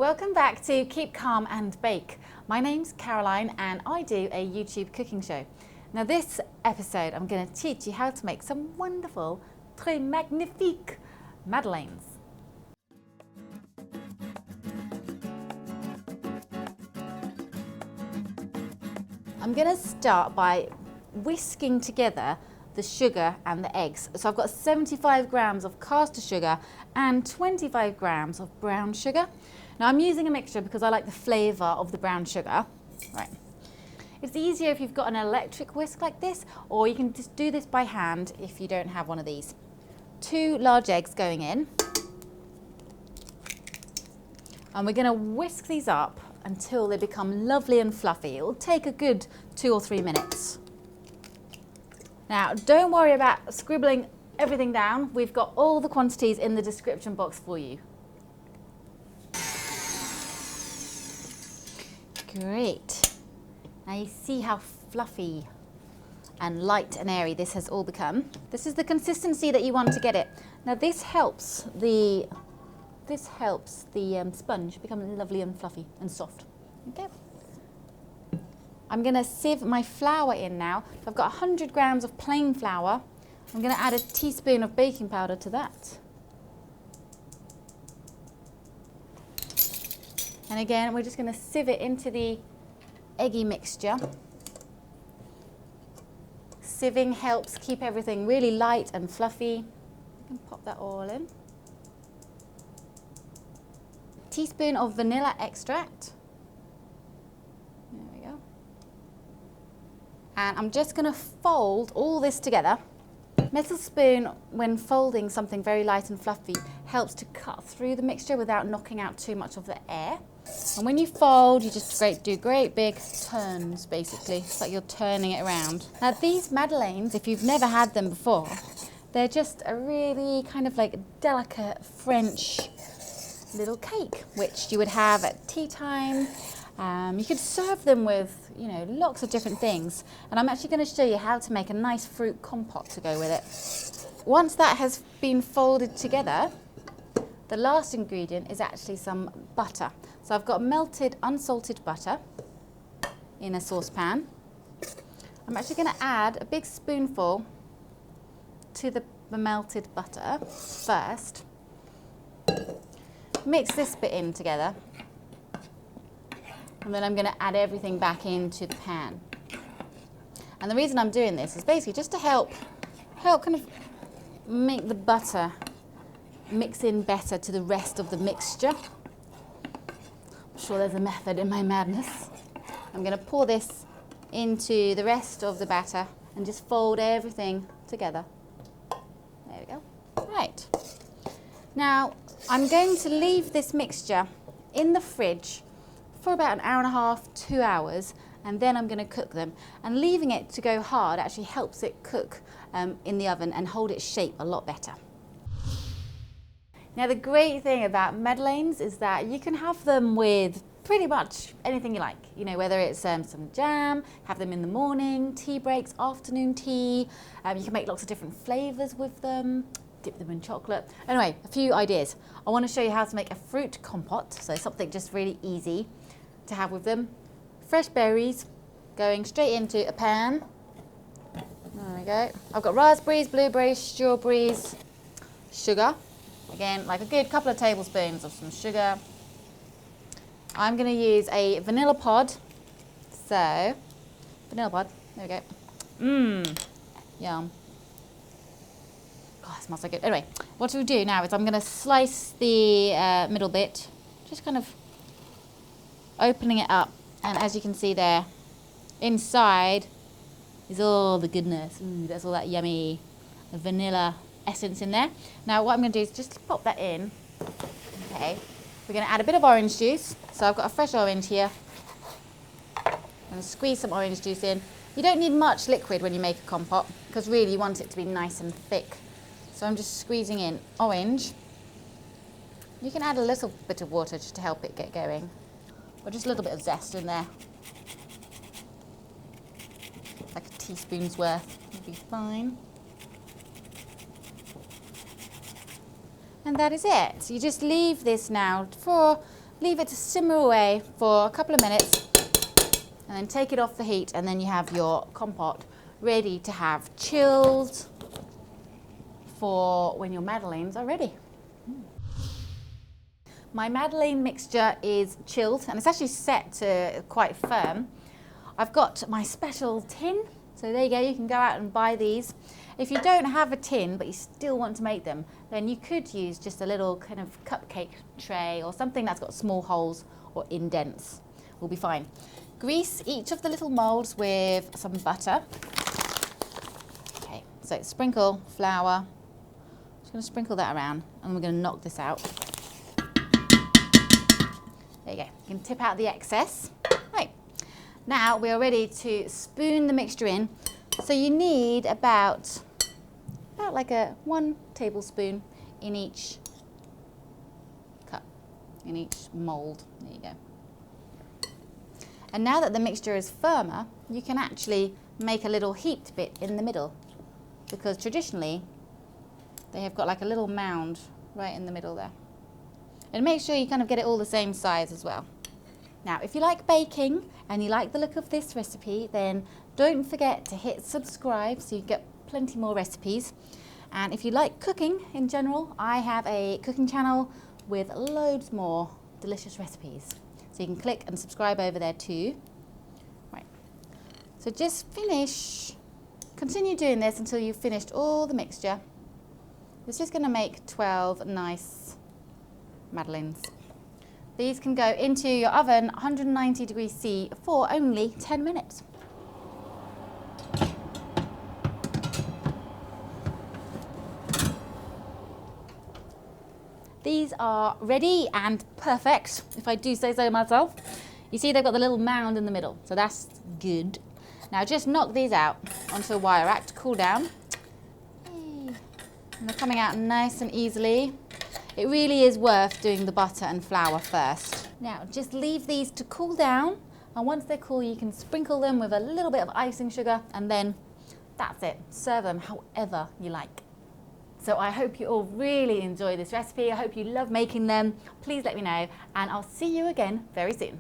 Welcome back to Keep Calm and Bake. My name's Caroline and I do a YouTube cooking show. Now this episode I'm going to teach you how to make some wonderful, très magnifique Madeleines. I'm going to start by whisking together the sugar and the eggs. So I've got 75 grams of caster sugar and 25 grams of brown sugar. Now I'm using a mixture because I like the flavour of the brown sugar. Right. It's easier if you've got an electric whisk like this, or you can just do this by hand if you don't have one of these. 2 large eggs going in. And we're going to whisk these up until they become lovely and fluffy. It will take a good 2 or 3 minutes. Now, don't worry about scribbling everything down. We've got all the quantities in the description box for you. Great. Now you see how fluffy and light and airy this has all become. This is the consistency that you want to get it. Now this helps the sponge become lovely and fluffy and soft. Okay. I'm going to sieve my flour in now. I've got 100 grams of plain flour. I'm going to add a teaspoon of baking powder to that. And again, we're just going to sieve it into the eggy mixture. Sieving helps keep everything really light and fluffy. You can pop that all in. Teaspoon of vanilla extract. There we go. And I'm just going to fold all this together. Metal spoon, when folding something very light and fluffy, helps to cut through the mixture without knocking out too much of the air. And when you fold, you just do great big turns, basically. It's like you're turning it around. Now these Madeleines, if you've never had them before, they're just a really kind of like delicate French little cake, which you would have at tea time. You could serve them with, lots of different things. And I'm actually going to show you how to make a nice fruit compote to go with it. Once that has been folded together, the last ingredient is actually some butter. So I've got melted unsalted butter in a saucepan. I'm actually going to add a big spoonful to the melted butter first. Mix this bit in together. And then I'm going to add everything back into the pan. And the reason I'm doing this is basically just to help kind of make the butter mix in better to the rest of the mixture. I'm sure there's a method in my madness. I'm going to pour this into the rest of the batter and just fold everything together. There we go. Right. Now, I'm going to leave this mixture in the fridge for about 1.5 hours, 2 hours, and then I'm going to cook them. And leaving it to go hard actually helps it cook in the oven and hold its shape a lot better. Now the great thing about Madeleines is that you can have them with pretty much anything you like. Whether it's some jam, have them in the morning, tea breaks, afternoon tea. You can make lots of different flavours with them. Dip them in chocolate. Anyway, a few ideas. I want to show you how to make a fruit compote, so something just really easy to have with them. Fresh berries going straight into a pan. There we go. I've got raspberries, blueberries, strawberries, sugar. Again, like a good couple of tablespoons of some sugar. I'm going to use a vanilla pod. So, vanilla pod, there we go. Yum. God, it smells so good. Anyway, what we'll do now is I'm going to slice the middle bit, just kind of opening it up. And as you can see there, inside is all the goodness. That's all that yummy vanilla essence in there. Now what I'm going to do is just pop that in. Okay, we're going to add a bit of orange juice. So I've got a fresh orange here. I'm going to squeeze some orange juice in. You don't need much liquid when you make a compote because really you want it to be nice and thick. So I'm just squeezing in orange. You can add a little bit of water just to help it get going, or just a little bit of zest in there. Like a teaspoon's worth would be fine. And that is it. So you just leave this now for leave it to simmer away for a couple of minutes and then take it off the heat, and then you have your compote ready to have chilled for when your Madeleines are ready. My Madeleine mixture is chilled and it's actually set to quite firm. I've got my special tin, so there you go, you can go out and buy these. If you don't have a tin but you still want to make them, then you could use just a little kind of cupcake tray or something that's got small holes or indents. Will be fine. Grease each of the little moulds with some butter. Okay, so sprinkle flour. Just going to sprinkle that around and we're going to knock this out. There you go, you can tip out the excess. Right, now we are ready to spoon the mixture in. So you need about like a 1 tablespoon in each cup, in each mould. There you go. And now that the mixture is firmer, you can actually make a little heaped bit in the middle, because traditionally they have got like a little mound right in the middle there. And make sure you kind of get it all the same size as well. Now, if you like baking and you like the look of this recipe, then don't forget to hit subscribe so you get plenty more recipes. And if you like cooking in general, I have a cooking channel with loads more delicious recipes. So you can click and subscribe over there too. Right. So just continue doing this until you've finished all the mixture. This is going to make 12 nice Madeleines. These can go into your oven 190 degrees C for only 10 minutes. These are ready and perfect, if I do say so myself. You see they've got the little mound in the middle, so that's good. Now just knock these out onto a wire rack to cool down. And they're coming out nice and easily. It really is worth doing the butter and flour first. Now just leave these to cool down, and once they're cool you can sprinkle them with a little bit of icing sugar, and then that's it. Serve them however you like. So I hope you all really enjoy this recipe. I hope you love making them. Please let me know, and I'll see you again very soon.